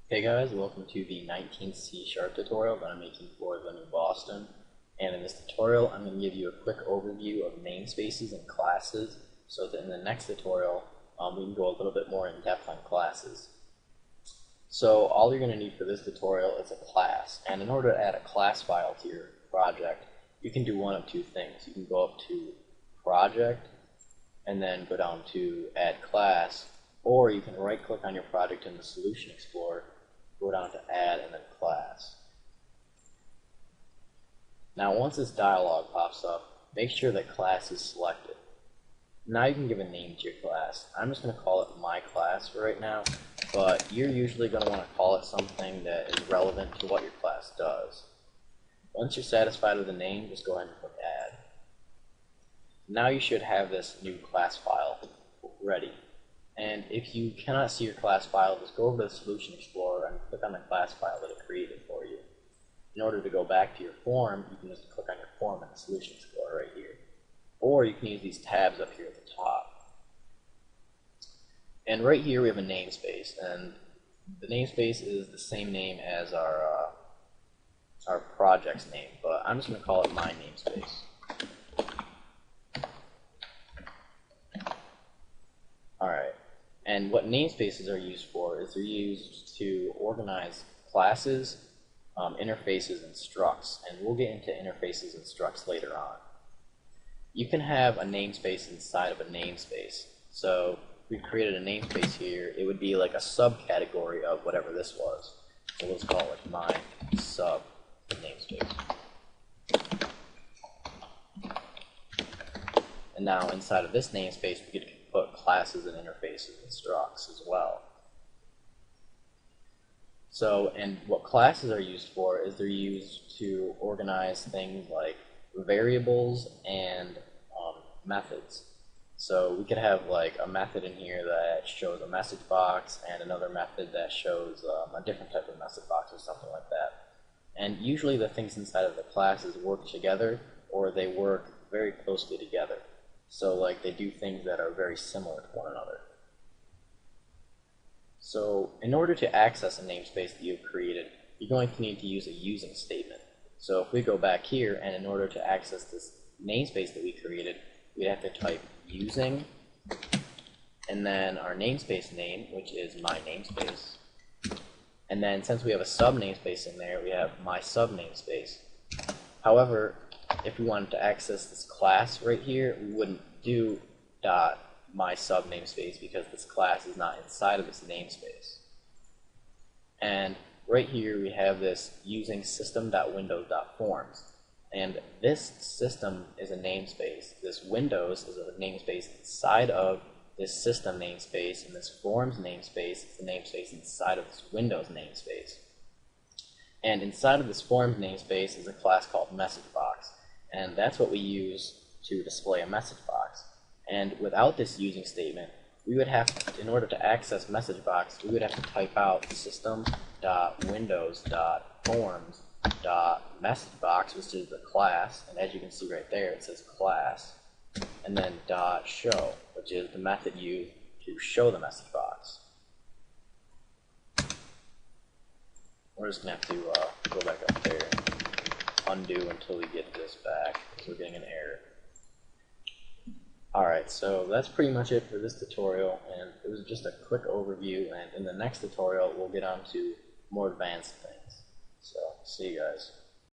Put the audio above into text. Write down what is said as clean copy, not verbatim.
Hey guys, welcome to the 19th C# tutorial that I'm making for the new Boston. And in this tutorial, I'm going to give you a quick overview of namespaces and classes, so that in the next tutorial, we can go a little bit more in depth on classes. So all you're going to need for this tutorial is a class, and in order to add a class file to your project, you can do one of two things. You can go up to Project, and then go down to Add Class, or you can right-click on your project in the Solution Explorer, go down to Add, and then Class. Now once this dialog pops up, make sure that Class is selected. Now you can give a name to your class. I'm just going to call it My Class for right now, but you're usually going to want to call it something that is relevant to what your class does. Once you're satisfied with the name, just go ahead and click Add. Now you should have this new class file ready. And if you cannot see your class file, just go over to the Solution Explorer and click on the class file that it created for you. In order to go back to your form, you can just click on your form in the Solution Explorer right here. Or you can use these tabs up here at the top. And right here we have a namespace, and the namespace is the same name as our project's name, but I'm just going to call it My Namespace. Alright, and what namespaces are used for is they're used to organize classes, interfaces, and structs, and we'll get into interfaces and structs later on. You can have a namespace inside of a namespace. So if we created a namespace here, it would be like a subcategory of whatever this was. So let's call it My Sub Namespace. And now inside of this namespace, we could put classes and interfaces and structs as well. So, and what classes are used for is they're used to organize things like variables and methods. So we could have like a method in here that shows a message box and another method that shows a different type of message box or something like that. And usually the things inside of the classes work together, or they work very closely together. So like they do things that are very similar to one another. So in order to access a namespace that you've created, you're going to need to use a using statement. So if we go back here, and in order to access this namespace that we created, we'd have to type using, and then our namespace name, which is My Namespace. And then since we have a sub namespace in there, we have My Sub Namespace. However, if we wanted to access this class right here, we wouldn't do .my sub namespace because this class is not inside of this namespace. And right here we have this using system.windows.forms. And this system is a namespace. This Windows is a namespace inside of this system namespace, and this forms namespace is the namespace inside of this Windows namespace. And inside of this forms namespace is a class called MessageBox, and that's what we use to display a message box. And without this using statement, we would have to, in order to access MessageBox, we would have to type out system.windows.forms.messageBox, which is the class, and as you can see right there, it says class, and then .show, which is the method used to show the message box. We're just going to have to go back up there and undo until we get this back, because we're getting an error. Alright, so that's pretty much it for this tutorial, and it was just a quick overview, and in the next tutorial we'll get on to more advanced things. So, see you guys.